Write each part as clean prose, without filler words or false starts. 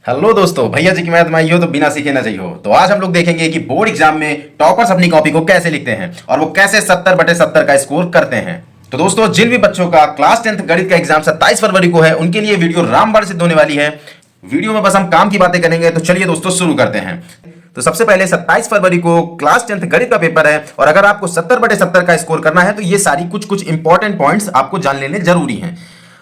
Hello दोस्तों, भैया जी की मैथ माई हो तो बिना सीखे ना चाहिए हो। तो आज हम लोग देखेंगे कि बोर्ड एग्जाम में टॉपर्स अपनी कॉपी को कैसे लिखते हैं और वो कैसे 70/70 का स्कोर करते हैं। तो दोस्तों, जिन भी बच्चों का क्लास 10th गणित का एग्जाम 27 फरवरी को है, उनके लिए वीडियो रामबाण सिद्ध होने वाली है। वीडियो में बस हम काम की बातें करेंगे। तो चलिए दोस्तों, शुरू करते हैं। तो सबसे पहले 27 फरवरी को क्लास 10th गणित का पेपर है और अगर आपको 70/70 का स्कोर करना है तो ये सारी कुछ कुछ इंपॉर्टेंट पॉइंट्स आपको जान लेने जरूरी हैं।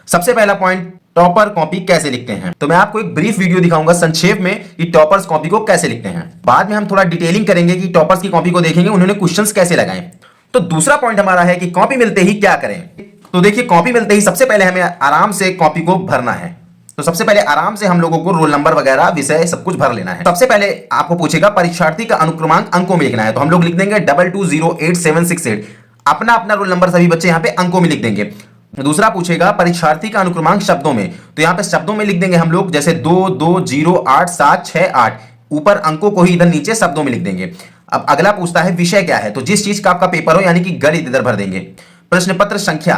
सबसे पहला पॉइंट, टॉपर कॉपी कैसे लिखते हैं। तो मैं आपको एक ब्रीफ वीडियो दिखाऊंगा संक्षेप में कि टॉपर्स कॉपी को कैसे लिखते हैं। बाद में हम थोड़ा डिटेलिंग करेंगे कि टॉपर्स की कॉपी को देखेंगे उन्होंने क्वेश्चंस कैसे लगाए। तो दूसरा पॉइंट हमारा है कि कॉपी मिलते ही क्या करें। तो देखिए, कॉपी मिलते ही सबसे पहले हमें आराम से कॉपी को भरना है। तो सबसे पहले आराम से हम लोगों को रोल नंबर वगैरह विषय सब कुछ भर लेना है। सबसे पहले आपको पूछेगा परीक्षार्थी का अनुक्रमांक अंकों में लिखना है। तो हम लोग लिख देंगे 2208,768। अपना अपना रोल नंबर सभी बच्चे यहाँ पे अंकों में लिख देंगे। दूसरा पूछेगा परीक्षार्थी का अनुक्रमांक शब्दों में। तो यहाँ पे शब्दों में लिख देंगे हम लोग, जैसे 2208,768। ऊपर अंकों को ही इधर नीचे शब्दों में लिख देंगे। अब अगला पूछता है विषय क्या है। तो जिस चीज का आपका पेपर हो, यानी कि गणित, इधर भर देंगे। प्रश्न पत्र संख्या।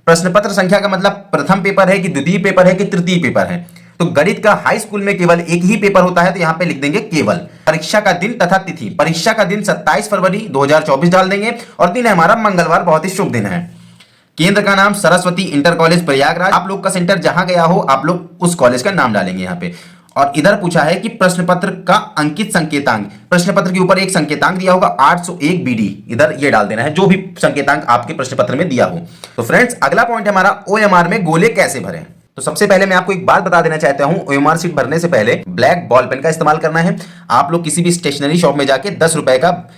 प्रश्न पत्र संख्या का मतलब प्रथम पेपर है कि द्वितीय पेपर है कि तृतीय पेपर है। तो गणित का हाई स्कूल में केवल एक ही पेपर होता है, तो यहां पे लिख देंगे केवल। परीक्षा का दिन तथा तिथि। परीक्षा का दिन 27 फरवरी 2024 डाल देंगे और दिन है हमारा मंगलवार, बहुत ही शुभ दिन है। केंद्र का नाम सरस्वती इंटर कॉलेज प्रयागराज। आप लोग का सेंटर जहां गया हो, आप लोग उस कॉलेज का नाम डालेंगे यहाँ पे। और इधर पूछा है कि प्रश्न पत्र का अंकित संकेतांक। प्रश्न पत्र के ऊपर एक संकेतांक दिया होगा 801 बीडी, इधर ये डाल देना है जो भी संकेतांक आपके प्रश्न पत्र में दिया हो। तो फ्रेंड्स, अगला पॉइंट हमारा ओएमआर में गोले कैसे भरें। तो सबसे पहले मैं आपको एक बात बता देना चाहता हूं, ओएमआर शीट भरने से पहले ब्लैक बॉल पेन का इस्तेमाल करना है। आप लोग किसी भी स्टेशनरी शॉप में जाके 10 रुपए का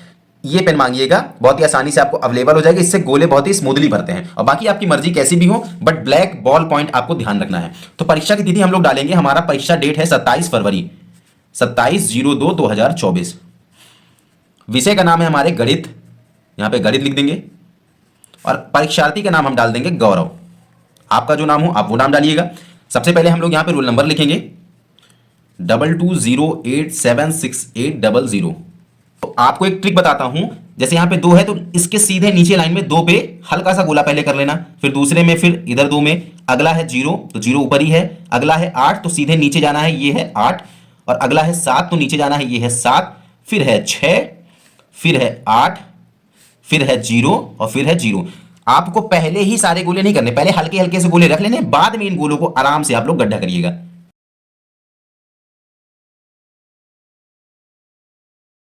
ये पेन मांगिएगा, बहुत ही आसानी से आपको अवेलेबल हो जाएगा। इससे गोले बहुत ही स्मूथली भरते हैं। और बाकी आपकी मर्जी कैसी भी हो, बट ब्लैक बॉल पॉइंट आपको ध्यान रखना है। तो परीक्षा की तिथि हम लोग डालेंगे, हमारा परीक्षा डेट है 27 फरवरी, 27/02/2024। विषय का नाम है हमारे गणित, यहां पे गणित लिख देंगे। और परीक्षार्थी का नाम हम डाल देंगे गौरव। आपका जो नाम हो आप वो नाम डालिएगा। सबसे पहले हम लोग यहां पे रोल नंबर लिखेंगे 2208768000। तो आपको एक ट्रिक बताता हूं, जैसे यहां पे 2 है तो इसके सीधे नीचे लाइन में 2 पे हल्का सा गोला पहले कर लेना, फिर दूसरे में, फिर इधर 2 में। अगला है 0 तो 0 ऊपर ही है। अगला है 8 तो सीधे नीचे जाना है, ये है 8। और अगला है 7 तो नीचे जाना है, ये है 7। फिर है 6, फिर है 8, फिर है 0 और फिर है 0। आपको पहले ही सारे गोले नहीं करने, पहले हल्के हल्के से गोले रख लेने, बाद में इन गोलों को आराम से आप लोग गड्ढा करिएगा।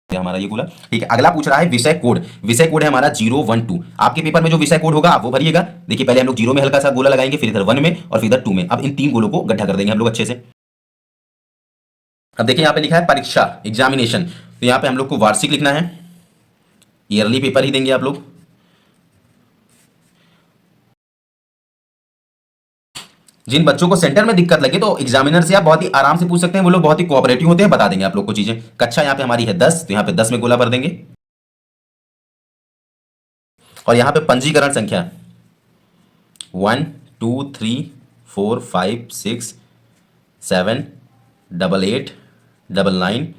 हमारा ये गोला ठीक है। अगला पूछ रहा है विषय कोड। विषय कोड है हमारा 012। आपके पेपर में जो विषय कोड होगा आप वो भरिएगा। देखिए, पहले हम लोग 0 में हल्का सा गोला लगाएंगे, फिर इधर 1 में और फिर इधर 2 में। अब इन 3 गोलों को गड्ढा कर देंगे हम लोग अच्छे से। अब देखिए, यहाँ पे लिखा है परीक्षा, एग्जामिनेशन। तो यहाँ पे हम लोग को वार्षिक लिखना है, ईयरली पेपर ही देंगे आप लोग। जिन बच्चों को सेंटर में दिक्कत लगे तो एग्जामिनर से आप बहुत ही आराम से पूछ सकते हैं, वो लोग बहुत ही कोऑपरेटिव होते हैं, बता देंगे आप लोग को चीजें। कक्षा यहाँ पे हमारी है 10, तो यहाँ पे 10 में गोला भर देंगे। और यहाँ पे पंजीकरण संख्या 1 2 3 4 5 6 7 8 8 9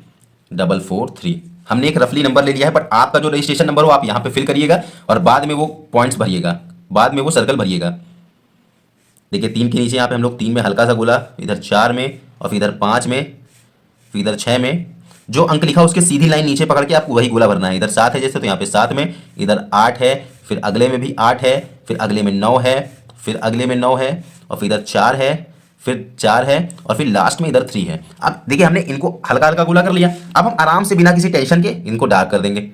9 4 3। हमने एक रफली नंबर ले लिया है, बट आपका जो रजिस्ट्रेशन नंबर हो आप यहाँ पे फिल करिएगा और बाद में वो पॉइंट्स भरिएगा, बाद में वो सर्कल भरिएगा। देखिए, 3 के नीचे यहाँ पे हम लोग 3 में हल्का सा गोला, इधर 4 में और फिर इधर 5 में, फिर इधर 6 में। जो अंक लिखा उसके सीधी लाइन नीचे पकड़ के आपको वही गोला भरना है। इधर 7 है जैसे, तो यहाँ पे 7 में, इधर 8 है, फिर अगले में भी 8 है, फिर अगले में 9 है, फिर अगले में 9 है और फिर इधर 4 है, फिर 4 है और फिर लास्ट में इधर 3 है। अब देखिए, हमने इनको हल्का हल्का गोला कर लिया। अब हम आराम से बिना किसी टेंशन के इनको डार्क कर देंगे।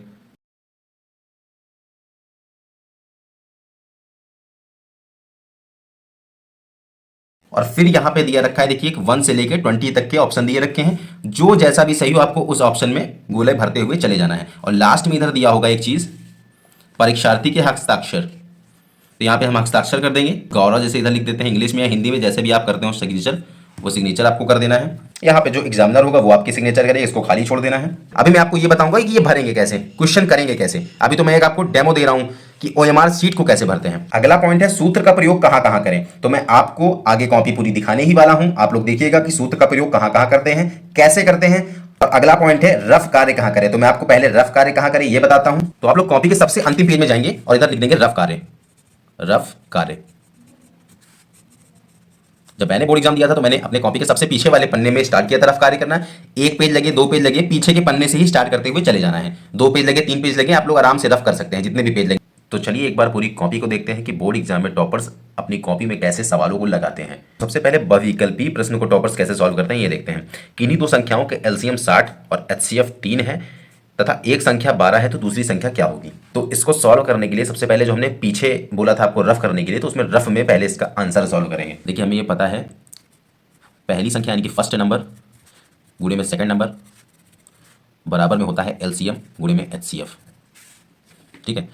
और फिर यहाँ पे दिया रखा है, देखिए, 1 से लेके 20 तक के ऑप्शन दिए रखे हैं। जो जैसा भी सही हो आपको उस ऑप्शन में गोले भरते हुए चले जाना है। और लास्ट में इधर दिया होगा एक चीज, परीक्षार्थी के हस्ताक्षर। तो यहाँ पे हम हस्ताक्षर कर देंगे गौरव, जैसे इधर लिख देते हैं इंग्लिश में या हिंदी में, जैसे भी आप करते हो सिग्नेचर, वो सिग्नेचर आपको कर देना है। यहाँ पे जो एग्जामिनर होगा वो आपकी सिग्नेचर करेगा, इसको खाली छोड़ देना है। अभी मैं आपको ये बताऊंगा कि ये भरेंगे कैसे, क्वेश्चन करेंगे कैसे। अभी तो मैं एक आपको डेमो दे रहा हूँ कि ओएमआर शीट को कैसे भरते हैं। अगला पॉइंट है सूत्र का प्रयोग कहां कहां करें। तो मैं आपको आगे कॉपी पूरी दिखाने ही वाला हूं, आप लोग देखिएगा कि सूत्र का प्रयोग कहां कहां करते हैं, कैसे करते हैं। और अगला पॉइंट है रफ कार्य कहां करें। तो मैं आपको पहले रफ कार्य कहां करें ये बताता हूं। तो आप लोग कॉपी के सबसे अंतिम पेज में जाएंगे और इधर लिख देंगे रफ कार्य। रफ कार्य जब मैंने बोर्ड एग्जाम दिया था तो मैंने अपने कॉपी के सबसे पीछे वाले पन्ने में स्टार्ट किया तरफ कार्य करना। एक पेज लगे, 2 पेज लगे, पीछे के पन्ने से ही स्टार्ट करते हुए चले जाना है। 2 पेज लगे, 3 पेज लगे, आप लोग आराम से रफ कर सकते हैं जितने भी पेज लगे। तो चलिए एक बार पूरी कॉपी को देखते हैं कि बोर्ड एग्जाम में टॉपर्स अपनी कॉपी में कैसे सवालों को लगाते हैं। सबसे पहले बहुविकल्पी प्रश्न को टॉपर्स कैसे सॉल्व करते हैं ये देखते हैं। किन्हीं दो संख्याओं के एलसीएम 60 और एचसीएफ 3 है तथा एक संख्या 12 है तो दूसरी संख्या क्या होगी। तो इसको सॉल्व करने के लिए सबसे पहले जो हमने पीछे बोला था आपको रफ करने के लिए, तो उसमें रफ में पहले इसका आंसर सॉल्व करेंगे। देखिए हमें ये पता है पहली संख्या यानी कि फर्स्ट नंबर गुणे में सेकंड नंबर बराबर में होता है एलसीएम गुणे में एचसीएफ। ठीक है,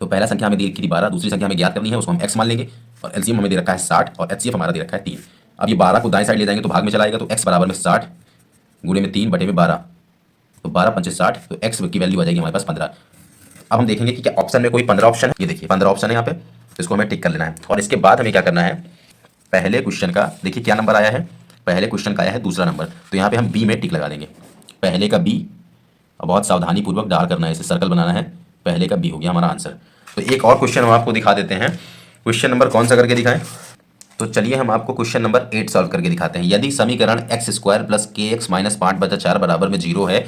तो पहला संख्या हमें दे रखी थी 12, दूसरी संख्या हमें ज्ञात करनी है, उसको हम एक्स मान लेंगे और एलसीएम हमें दे रखा है 60 और एचसीएफ हमारा दे रखा है 3। अब ये 12 को दाएं साइड ले जाएंगे तो भाग में चला आएगा, तो एक्स बराबर में 60 गुणे में 3 बटे में 12, तो 12 पंचे 60, तो एक्स की वैल्यू आ जाएगी हमारे पास 15। अब हम देखेंगे कि क्या ऑप्शन में कोई 15 ऑप्शन है। ये देखिए 15 ऑप्शन है यहाँ पे, तो इसको हमें टिक कर लेना है। और इसके बाद हमें क्या करना है, पहले क्वेश्चन का देखिए क्या नंबर आया है, पहले क्वेश्चन का आया है दूसरा नंबर, तो यहाँ पे हम बी में टिक लगा देंगे। पहले का बी, और बहुत सावधानी पूर्वक डाल करना है, इसे सर्कल बनाना है। पहले का बी हो गया हमारा आंसर। तो एक और क्वेश्चन हम आपको दिखा देते हैं। क्वेश्चन नंबर कौन सा करके दिखाएं, तो चलिए हम आपको क्वेश्चन नंबर 8 सॉल्व करके दिखाते हैं। यदि समीकरण एक्स स्क्वायर प्लस के एक्स माइनस 5/4 बराबर में 0 है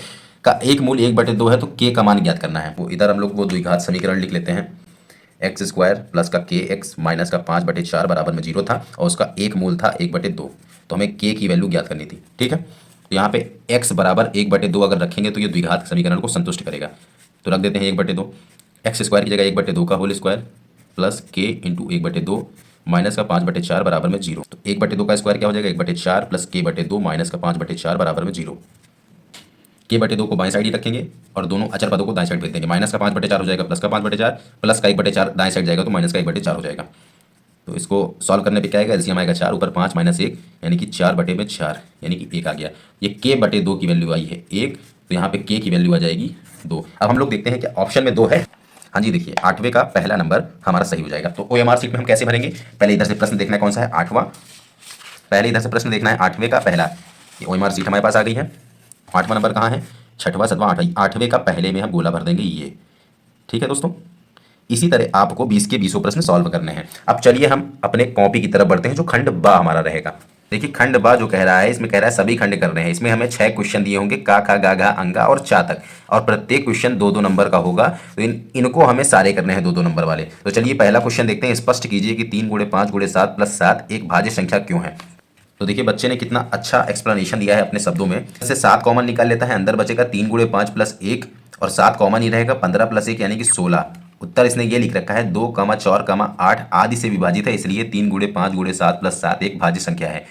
का एक मूल 1/2 है तो के का मान ज्ञात करना है। वो इधर हम लोग वो द्विघात समीकरण लिख लेते हैं। एक्स स्क्वायर प्लस का के एक्स माइनस का 5/4 बराबर में 0 था और उसका एक मूल था 1/2, तो हमें के की वैल्यू ज्ञात करनी थी। ठीक है, तो यहाँ पे x बराबर 1/2 अगर रखेंगे तो ये द्विघात समीकरण को संतुष्ट करेगा, तो रख देते हैं 1/2। एक्स स्क्वायर की जगह 1/2 का होल स्क्वायर प्लस के इंटू 1/2 माइनस का 5/4 बराबर में 0, तो 1/2 का स्क्वायर क्या हो जाएगा 1/4 प्लस के/2 माइनस का 5/4 बराबर में 0। के/2 को बाएं साइड ही रखेंगे और दोनों अचर पदों को दाएं साइड भेज देंगे। माइनस का 5/4 हो जाएगा प्लस का 5/4, प्लस का 1/4 दाएं साइड जाएगा तो माइनस का 1/4 हो जाएगा। तो इसको सॉल्व करने पे क्या आएगा, एलसीएम आएगा 4, ऊपर 5 माइनस 1 यानी कि 4/4 यानी कि 1 आ गया। ये के/2 की वैल्यू आई है 1, तो यहाँ पे के की वैल्यू आ जाएगी 2। अब हम लोग देखते हैं कि ऑप्शन में 2 है। हाँ जी, देखिए 8वें का पहला नंबर हमारा सही हो जाएगा। तो ओएमआर शीट में हम कैसे भरेंगे, पहले इधर से प्रश्न देखना है कौन सा है 8वां, पहले इधर से प्रश्न देखना है 8वें का पहला। ये ओएमआर शीट हमारे पास आ गई है। 8वां नंबर कहाँ है, 6वां 7वां 8वें का पहले में हम गोला भर देंगे ये। ठीक है दोस्तों, इसी तरह आपको 20 के 20 प्रश्न सॉल्व करने हैं। अब चलिए हम अपने कॉपी की तरफ बढ़ते हैं जो खंड बा हमारा रहेगा। देखिए खंड बा जो कह रहा है, इसमें कह रहा है सभी खंड कर रहे हैं। इसमें हमें 6 क्वेश्चन दिए होंगे का खा गा घा अंगा और चा तक, और प्रत्येक क्वेश्चन 2-2 नंबर का होगा। तो इनको हमें सारे करने हैं 2-2 नंबर वाले। तो चलिए पहला क्वेश्चन देखते हैं। स्पष्ट कीजिए कि 3 × 5 × 7 + 7 एक भाज्य संख्या क्यों है। तो देखिए बच्चे ने कितना अच्छा एक्सप्लेनेशन दिया है अपने शब्दों में। जैसे 7 कॉमन निकाल लेता है, अंदर बचेगा 3 × 5 + 1 और 7 कॉमन ही रहेगा, 15 + 1 यानी कि 16। उत्तर इसने ये लिख रखा है 2, 4, 8 आदि से विभाजित है, इसलिए 3 × 5 × 7 + 7 एक भाज्य संख्या है।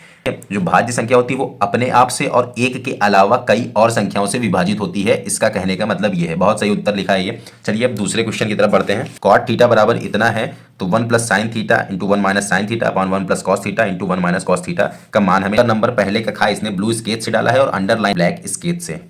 जो भाज्य संख्या होती है वो अपने आप से और एक के अलावा कई और संख्याओं से विभाजित होती है, इसका कहने का मतलब ये है। बहुत सही उत्तर लिखा है ये। चलिए अब दूसरे क्वेश्चन की तरफ बढ़ते हैं। cot थीटा बराबर इतना है तो 1 + sin theta × 1 - sin theta upon 1 + cos theta × 1 - cos theta का मान हमें नंबर पहले का खा इसने ब्लू स्केच से डाला है और अंडरलाइन ब्लैक स्केच से।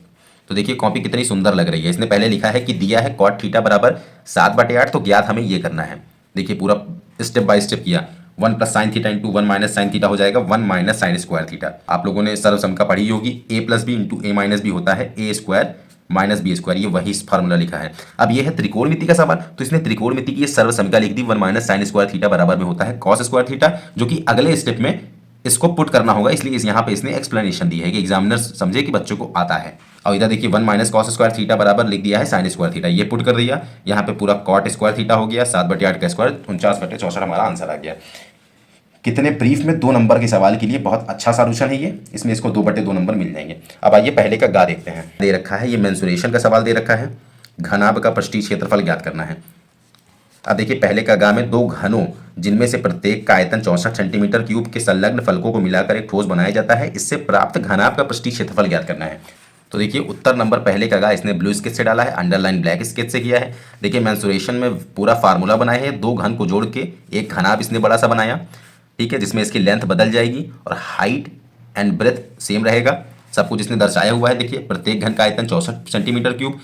तो देखिए कॉपी कितनी सुंदर लग रही है। इसने पहले लिखा है कि दिया है cot थीटा बराबर 7/8, तो ज्ञात हमें ये करना है। देखिए पूरा स्टेप बाय स्टेप किया। 1 + sin थीटा × 1 - sin थीटा हो जाएगा 1 - sin स्क्वायर थीटा। आप लोगों ने सर्वसम का पढ़ी होगी, a + b × a - b होता है a² - b², ये वही फार्मूला लिखा है। अब ये है त्रिकोणमिति का सवाल, तो इसने त्रिकोणमिति की ये सर्वसमिका लिख दी 1 - sin स्क्वायर थीटा बराबर में होता है cos स्क्वायर थीटा, जो कि अगले स्टेप में इसको पुट करना होगा, इसलिए यहाँ पे इसने एक्सप्लेनेशन दी है कि एग्जामिनर समझे कि बच्चों को आता है। और इधर देखिए 1 - cos स्क्वायर थीटा बराबर लिख दिया है sin स्क्वायर थीटा, ये पुट कर दिया। यहाँ पे पूरा cot स्क्वायर थीटा हो गया, 7/8 का स्क्वायर 49/64 हमारा आंसर आ गया। कितने ब्रीफ में 2 नंबर के सवाल के लिए बहुत अच्छा सॉल्यूशन है ये। इसमें इसको 2/2 नंबर मिल जाएंगे। अब आइए पहले का गा देखते हैं। दे रखा है ये मेंसुरेशन का सवाल दे रखा है, घनाभ का पृष्ठीय क्षेत्रफल ज्ञात करना है। अब देखिए पहले का गा में 2 घनों जिनमें से प्रत्येक का आयतन 64 सेंटीमीटर क्यूब के संलग्न फलकों को मिलाकर एक ठोस बनाया जाता है, इससे प्राप्त घनाभ का पृष्ठीय क्षेत्रफल ज्ञात करना है। तो देखिए उत्तर नंबर पहले का गा इसने ब्लू स्केच से डाला है, अंडरलाइन ब्लैक स्केच से किया है। देखिए मेंसुरेशन में पूरा फार्मूला बनाए हैं, 2 घन को जोड़ के एक घनाभ इसने बड़ा सा बनाया, ठीक है, जिसमें इसकी लेंथ बदल जाएगी और हाइट एंड ब्रेथ सेम रहेगा। सब कुछ इसने दर्शाया हुआ है। देखिए प्रत्येक घन का आयतन 64 सेंटीमीटर क्यूब,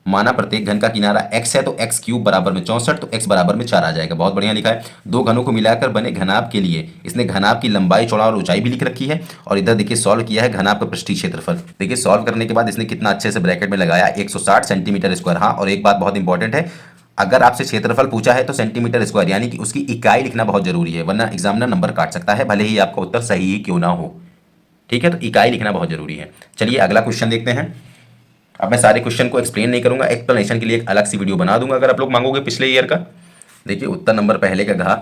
माना प्रत्येक घन का किनारा x है तो x क्यूब बराबर में 64, तो x बराबर में 4 आ जाएगा। बहुत बढ़िया लिखा है। 2 घनों को मिलाकर बने घनाभ के लिए इसने घनाभ की लंबाई, चौड़ाई और ऊंचाई भी लिख रखी है। और इधर देखिए सॉल्व किया है घनाभ का पृष्ठीय क्षेत्रफल। देखिए सॉल्व करने के बाद इसने कितना अच्छे से ब्रैकेट में लगाया 160 सेंटीमीटर स्क्वायर। हाँ, और एक बात बहुत इंपॉर्टेंट है, अगर आपसे क्षेत्रफल पूछा है तो सेंटीमीटर स्क्वायर यानी कि उसकी इकाई लिखना बहुत जरूरी है, वरना एग्जामिनर नंबर काट सकता है भले ही आपका उत्तर सही ही क्यों ना हो। ठीक है, तो इकाई लिखना बहुत जरूरी है। चलिए अगला क्वेश्चन देखते हैं। अब मैं सारे क्वेश्चन को एक्सप्लेन नहीं करूंगा, एक्सप्लेनेशन के लिए एक अलग सी वीडियो बना दूंगा अगर आप लोग मांगोगे पिछले ईयर का। देखिए उत्तर नंबर पहले का घा,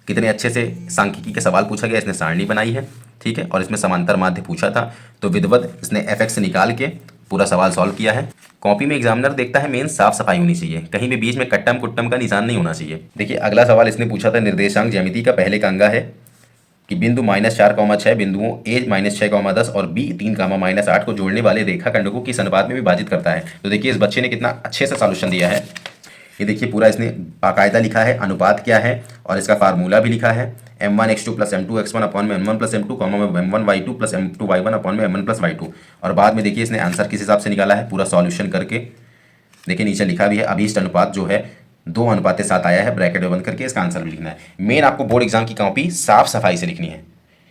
कितने अच्छे से सांख्यिकी के सवाल पूछा गया, इसने सारणी बनाई है। ठीक है, और इसमें समांतर माध्य पूछा था तो विधिवत इसने fx निकाल के पूरा सवाल सॉल्व किया है। कॉपी में एग्जामिनर देखता है मेन साफ सफाई होनी चाहिए, कहीं भी बीच में कट्टम कुट्टम का निशान नहीं होना चाहिए। देखिए अगला सवाल इसने पूछा था निर्देशांक ज्यामिति का, पहले का अंगा है कि बिंदु -4,6 बिंदुओं a -6,10 और b 3,-8 को जोड़ने वाले रेखाखंडों किस अनुपात में विभाजित करता है। तो देखिए इस बच्चे ने कितना अच्छे से सॉल्यूशन दिया है। ये देखिए पूरा इसने बाकायदा लिखा है, अनुपात क्या है और इसका फार्मूला भी लिखा है, m1x2 + m2x1 अपॉन में m1 + m2 m1y2 + m2y1 upon में m1 + y2। और बाद में देखिए इसने आंसर किस हिसाब से निकाला है पूरा सॉल्यूशन करके। देखिए नीचे लिखा भी है अभीष्ट अनुपात जो है 2:7 आया है, ब्रैकेट में बंद करके इसका आंसर भी लिखना है। मेन आपको बोर्ड एग्जाम की कॉपी साफ सफाई से लिखनी है।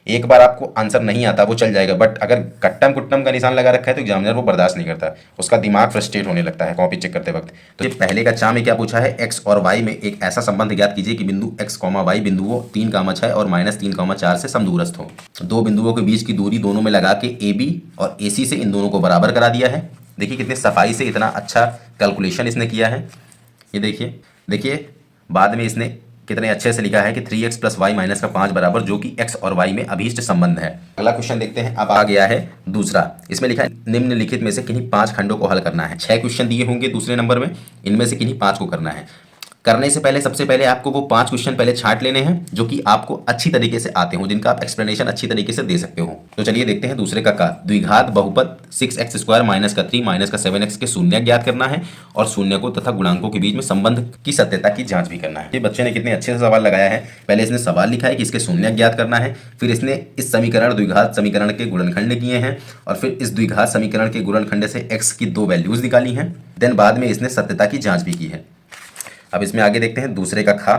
एक बार आपको आंसर नहीं आता वो चल जाएगा, बट अगर कट्टम कुट्टम का निशान लगा रखा है तो एग्जामिनर वो बर्दाश्त नहीं करता, उसका दिमाग फ्रस्ट्रेट होने लगता है कॉपी चेक करते वक्त। तो ये पहले का चा में क्या पूछा है, एक्स और वाई में एक ऐसा संबंध ज्ञात कीजिए कि बिंदु x, y बिंदुओं 3,6 और -3,4 से समदूरस्थ हो। दो बिंदुओं के बीच की दूरी दोनों में लगा के AB और AC से इन दोनों को बराबर करा दिया है। देखिए कितनी सफाई से इतना अच्छा कैलकुलेशन इसने किया है। ये देखिए बाद में इसने कितने अच्छे से लिखा है कि 3x + y - का 5 बराबर, जो कि x और y में अभीष्ट संबंध है। अगला क्वेश्चन देखते हैं। अब आ गया है दूसरा, इसमें लिखा है निम्नलिखित में से किन्हीं 5 खंडों को हल करना है। 6 क्वेश्चन दिए होंगे दूसरे नंबर में, इनमें से किन्हीं 5 को करना है। करने से पहले सबसे पहले आपको वो 5 क्वेश्चन पहले छांट लेने हैं जो कि आपको अच्छी तरीके से आते हो, जिनका आप एक्सप्लेनेशन अच्छी तरीके से दे सकते हो। तो चलिए देखते हैं दूसरे का द्विघात बहुपद 6x² - 3 - 7x के शून्य ज्ञात करना है और शून्य को तथा गुणांकों के बीच में संबंध की सत्यता की जांच भी करना है। ये बच्चे ने कितने अच्छे से सवाल लगाया है। पहले इसने सवाल लिखा है कि इसके शून्य ज्ञात करना है, फिर इसने इस समीकरण द्विघात समीकरण के गुणनखंड किए हैं और फिर इस द्विघात समीकरण के गुणनखंड से x की 2 वैल्यूज निकाली हैं। देन बाद में इसने सत्यता की जांच भी की है। अब इसमें आगे देखते हैं दूसरे का खा,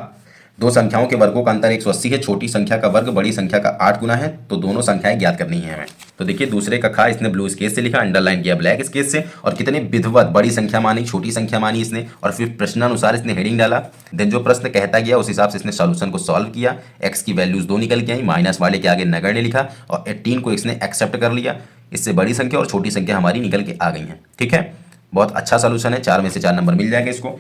दो संख्याओं के वर्गों का अंतर 180 है, छोटी संख्या का वर्ग बड़ी संख्या का 8 गुना है, तो दोनों संख्याएं ज्ञात करनी है हमें। तो देखिए दूसरे का खा इसने ब्लू स्केच से लिखा, अंडरलाइन किया ब्लैक स्केच से, और कितने विधिवत बड़ी संख्या मानी छोटी संख्या मानी इसने, और फिर प्रश्नानुसार इसने हेडिंग डाला। देन जो प्रश्न कहता गया उस हिसाब से इसने सॉल्यूशन को सॉल्व किया। एक्स की वैल्यूज 2 निकल के आई, माइनस वाले के आगे नगण्य लिखा और 18 को इसने एक्सेप्ट कर लिया। इससे बड़ी संख्या और छोटी संख्या हमारी निकल के आ गई हैं। ठीक है, बहुत अच्छा सॉल्यूशन है, 4 में से 4 नंबर मिल जाएगा इसको।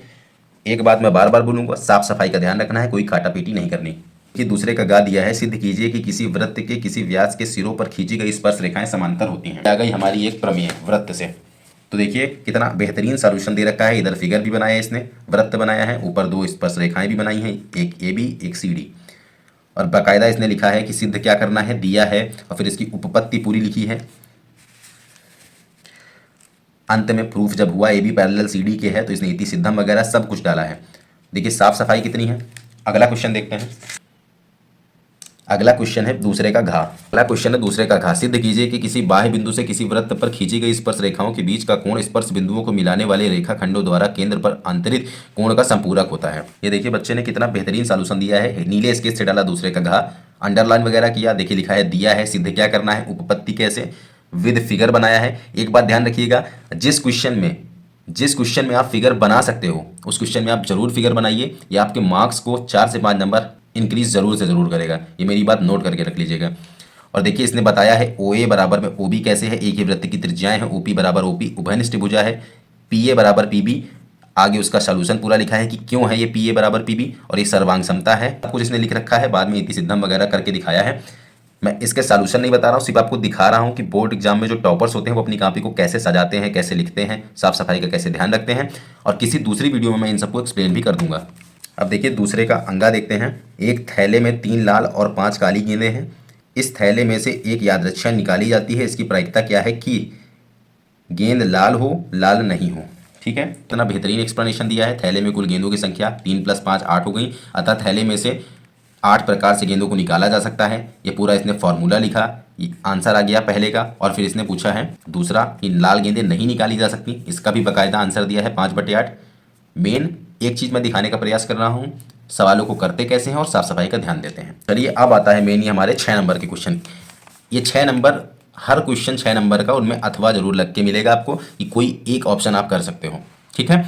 एक बात मैं बार बार बोलूंगा, साफ सफाई का ध्यान रखना है, कोई काटा पीटी नहीं करनी। कि दूसरे का गा दिया है, सिद्ध कीजिए कि किसी वृत्त के किसी व्यास के सिरों पर खींची गई स्पर्श रेखाएं समांतर होती हैं। आ गई हमारी एक प्रमेय वृत्त से। तो देखिए कितना बेहतरीन सॉल्यूशन दे रखा है। इधर फिगर भी बनाया है इसने, वृत्त बनाया है, ऊपर 2 स्पर्श रेखाएं भी बनाई हैं, एक AB एक CD, और बाकायदा इसने लिखा है कि सिद्ध क्या करना है, दिया है और फिर इसकी उपपत्ति पूरी लिखी है। अंत में प्रूफ जब हुआ AB पैरेलल CD के है तो इसने इति सिद्धम वगैरह सब कुछ डाला है। देखिए साफ सफाई कितनी है। अगला क्वेश्चन देखते हैं। अगला क्वेश्चन है दूसरे का घा। अगला क्वेश्चन है दूसरे का घा, सिद्ध कीजिए कि किसी बाह्य बिंदु से किसी वृत्त पर खींची गई स्पर्श रेखाओं के बीच का कोण स्पर्श बिंदुओं को मिलाने वाले रेखाखंडों द्वारा केंद्र पर अंतरित कोण का संपूरक होता है। ये देखिए बच्चे ने कितना बेहतरीन सॉल्यूशन दिया है। नीले स्केच से डाला दूसरे का घा, अंडरलाइन वगैरह किया, देखिए लिखा है दिया है, सिद्ध क्या करना है, उपपत्ति कैसे, विद फिगर बनाया है। एक बात ध्यान रखिएगा, जिस क्वेश्चन में आप फिगर बना सकते हो उस क्वेश्चन में आप जरूर फिगर बनाइए, या आपके मार्क्स को 4 से 5 नंबर इंक्रीज जरूर से जरूर करेगा। ये मेरी बात नोट करके रख लीजिएगा। और देखिए इसने बताया है OA बराबर में OB कैसे है, एक ही वृत्त की त्रिज्याएं हैं, OP बराबर OP उभयनिष्ठ भुजा है, PA बराबर PB, आगे उसका सॉल्यूशन पूरा लिखा है कि क्यों है ये PA बराबर PB, और ये सर्वांग समता है। सब कुछ इसने लिख रखा है, बाद में इति सिद्धम वगैरह करके दिखाया है। मैं इसके सॉल्यूशन नहीं बता रहा हूँ, सिर्फ आपको दिखा रहा हूँ कि बोर्ड एग्जाम में जो टॉपर्स होते हैं वो अपनी कॉपी को कैसे सजाते हैं, कैसे लिखते हैं, साफ सफाई का कैसे ध्यान रखते हैं, और किसी दूसरी वीडियो में मैं इन सबको एक्सप्लेन भी कर दूंगा। अब देखिए दूसरे का अंगा देखते हैं। एक थैले में 3 लाल और 5 काली गेंदें हैं। इस थैले में से एक यादृच्छिक निकाली जाती है। इसकी प्रायिकता क्या है कि गेंद लाल हो, लाल नहीं हो। ठीक है, इतना बेहतरीन एक्सप्लेनेशन दिया है। थैले में कुल गेंदों की संख्या 3 + 5 8 हो गई, अतः थैले में से 8 प्रकार से गेंदों को निकाला जा सकता है। ये पूरा इसने फॉर्मूला लिखा, ये आंसर आ गया पहले का। और फिर इसने पूछा है दूसरा कि लाल गेंदें नहीं निकाली जा सकती, इसका भी बाकायदा आंसर दिया है 5/8। मेन एक चीज़ मैं दिखाने का प्रयास कर रहा हूँ, सवालों को करते कैसे हैं और साफ सफाई का ध्यान देते हैं। चलिए अब आता है मेन ही हमारे 6 नंबर के क्वेश्चन। ये 6 नंबर, हर क्वेश्चन 6 नंबर का, उनमें अथवा जरूर लग के मिलेगा आपको कि कोई एक ऑप्शन आप कर सकते हो। ठीक है,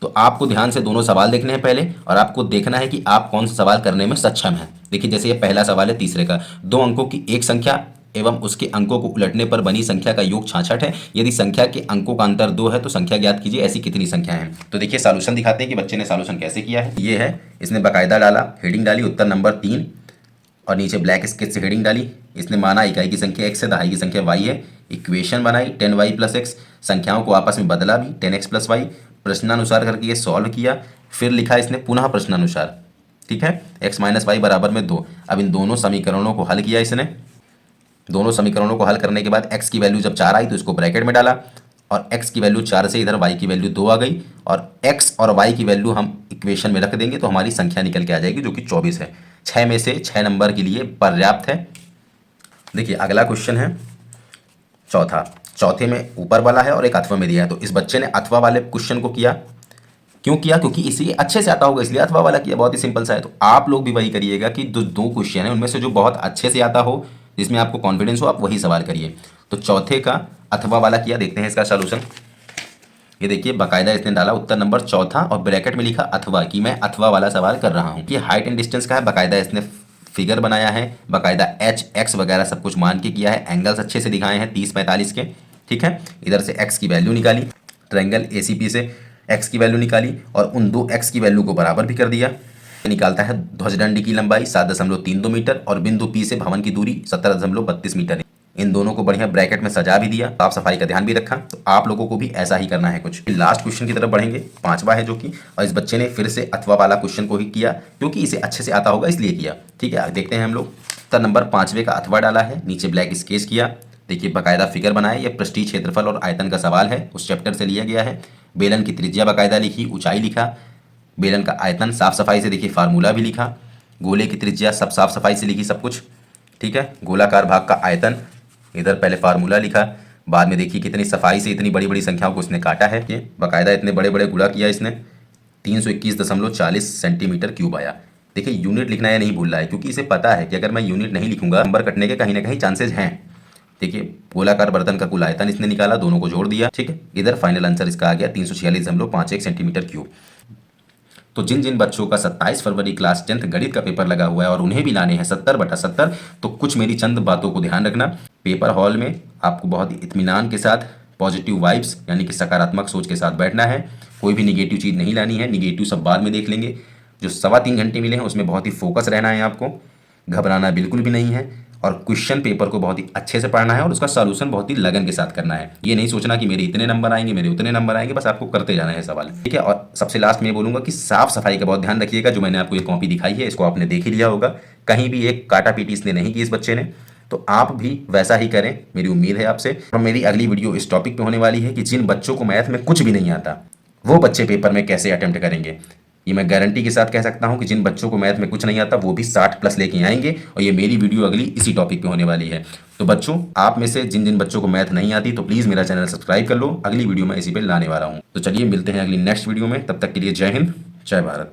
तो आपको ध्यान से दोनों सवाल देखने हैं पहले, और आपको देखना है कि आप कौन सा सवाल करने में सक्षम हैं। देखिए जैसे ये पहला सवाल है तीसरे का, दो अंकों की एक संख्या एवं उसके अंकों को उलटने पर बनी संख्या का योग 66 है। यदि संख्या के अंकों का अंतर 2 है तो संख्या ज्ञात कीजिए, ऐसी कितनी संख्या है। तो देखिए सॉल्यूशन दिखाते हैं कि बच्चे ने सॉल्यूशन कैसे किया है। ये है, इसने बाकायदा डाला, हेडिंग डाली उत्तर नंबर 3, और नीचे ब्लैक स्केच से हेडिंग डाली। इसने माना इकाई की संख्या x है, दहाई की संख्या y है। इक्वेशन बनाई 10y + x, संख्याओं को आपस में बदला भी 10x + y, प्रश्नानुसार करके ये सॉल्व किया। फिर लिखा इसने पुनः प्रश्नानुसार, ठीक है, x - y = 2। अब इन दोनों समीकरणों को हल किया इसने। दोनों समीकरणों को हल करने के बाद x की वैल्यू जब 4 आई तो इसको ब्रैकेट में डाला, और x की वैल्यू 4 से इधर y की वैल्यू 2 आ गई, और x और y की वैल्यू हम इक्वेशन में रख देंगे तो हमारी संख्या निकल के आ जाएगी जो कि 24 है। 6 में से 6 नंबर के लिए पर्याप्त है। देखिए अगला क्वेश्चन है चौथा। चौथे में ऊपर वाला है और एक अथवा में दिया है, तो इस बच्चे ने अथवा वाले क्वेश्चन को किया। क्यों किया? क्योंकि इसे अच्छे से आता होगा इसलिए अथवा वाला किया। बहुत ही सिंपल सा है। तो आप लोग भी वही करिएगा कि दो क्वेश्चन है उनमें से जो बहुत अच्छे से आता हो, जिसमें आपको कॉन्फिडेंस हो, आप वही सवाल करिए। तो चौथे का अथवा वाला किया, देखते हैं इसका सॉल्यूशन। ये देखिए बाकायदा इसने डाला उत्तर नंबर चौथा और ब्रैकेट में लिखा अथवा, कि मैं अथवा वाला सवाल कर रहा हूँ। ये हाइट एंड डिस्टेंस का है, बाकायदा इसने फिगर बनाया है, बाकायदा h x वगैरह सब कुछ मान के किया है। एंगल्स अच्छे से दिखाए हैं 30-45 के, ठीक है। इधर से x की वैल्यू निकाली, ट्रायंगल ACP से x की वैल्यू निकाली और उन दो x की वैल्यू को बराबर भी कर दिया। निकालता है ध्वजदंड की लंबाई 7.32 मीटर और बिंदु P से भवन की दूरी 17.32 मीटर। इन दोनों को बढ़िया ब्रैकेट में सजा भी दिया, साफ सफाई का ध्यान भी रखा। तो आप लोगों को भी ऐसा ही करना है कुछ। लास्ट क्वेश्चन की तरफ बढ़ेंगे, पांचवा है जो कि, और इस बच्चे ने फिर से अथवा वाला क्वेश्चन को ही किया क्योंकि इसे अच्छे से आता होगा इसलिए किया, ठीक है। देखते हैं हम लोग। उत्तर नंबर 5वें का अथवा डाला है, नीचे ब्लैक स्केच किया। देखिए बाकायदा फिगर बनाए, ये पृष्ठीय क्षेत्रफल और आयतन का सवाल है, उस चैप्टर से लिया गया है। बेलन की त्रिज्या बाकायदा लिखी, ऊंचाई लिखा, बेलन का आयतन साफ सफाई से देखिए, फार्मूला भी लिखा, गोले की त्रिज्या सब साफ सफाई से लिखी, सब कुछ ठीक है। गोलाकार भाग का आयतन, इधर पहले फार्मूला लिखा, बाद में देखिए कितनी सफाई से इतनी बड़ी बड़ी संख्याओं को इसने काटा है। ये बाकायदा इतने बड़े बड़े गुणा किया इसने, 321.40 सेंटीमीटर क्यूब आया। देखिए यूनिट लिखना है नहीं भूल रहा है, क्योंकि इसे पता है कि अगर मैं यूनिट नहीं लिखूंगा नंबर कटने के कहीं ना कहीं चांसेस हैं। देखिए गोलाकार बर्तन का कुल आयतन इसने निकाला, दोनों को जोड़ दिया, ठीक है। इधर फाइनल आंसर इसका आ गया 346.51 सेंटीमीटर क्यूब। तो जिन जिन बच्चों का 27 फरवरी क्लास 10th गणित का पेपर लगा हुआ है और उन्हें भी लाने हैं 70/70, तो कुछ मेरी चंद बातों को ध्यान रखना। पेपर हॉल में आपको बहुत ही इत्मीनान के साथ, पॉजिटिव वाइब्स यानी कि सकारात्मक सोच के साथ बैठना है। कोई भी निगेटिव चीज़ नहीं लानी है, निगेटिव सब बाद में देख लेंगे। जो 3.25 घंटे मिले हैं उसमें बहुत ही फोकस रहना है आपको, घबराना बिल्कुल भी नहीं है, और क्वेश्चन पेपर को बहुत ही अच्छे से पढ़ना है और उसका सॉल्यूशन बहुत ही लगन के साथ करना है। ये नहीं सोचना कि मेरे इतने नंबर आएंगे, मेरे उतने नंबर आएंगे, बस आपको करते जाना है सवाल, ठीक है। और सबसे लास्ट में ये बोलूंगा कि साफ सफाई का बहुत ध्यान रखिएगा। जो मैंने आपको ये कॉपी दिखाई है इसको आपने देख ही लिया होगा, कहीं भी एक काटा पीटी इसने नहीं की इस बच्चे ने, तो आप भी वैसा ही करें, मेरी उम्मीद है आपसे। और मेरी अगली वीडियो इस टॉपिक पे होने वाली है कि जिन बच्चों को मैथ में कुछ भी नहीं आता वो बच्चे पेपर में कैसे अटेम्प्ट करेंगे। ये मैं गारंटी के साथ कह सकता हूं कि जिन बच्चों को मैथ में कुछ नहीं आता वो भी 60+ लेके आएंगे, और ये मेरी वीडियो अगली इसी टॉपिक पे होने वाली है। तो बच्चों, आप में से जिन जिन बच्चों को मैथ नहीं आती तो प्लीज़ मेरा चैनल सब्सक्राइब कर लो, अगली वीडियो मैं इसी पे लाने वाला हूँ। तो चलिए मिलते हैं अगली नेक्स्ट वीडियो में, तब तक के लिए जय हिंद, जय भारत।